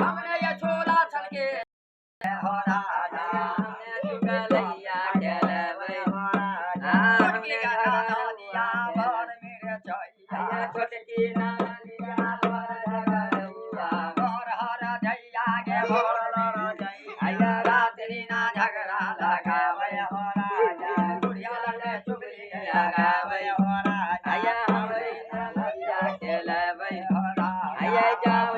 हमने ये छोला छलके हो राजा हमने चुगलैया चलबै हो राजा छोटकी का दिया भर मेरे चैया छोटकी ना दिया भर झगड़ैया भर हर जैया के भर जैया रात्रि ना झगड़ा लगाबै हो राजा बुढ़िया लड़े चुगली लगाबै हो राजा हमरे नदिया चलबै हो राजा जाओ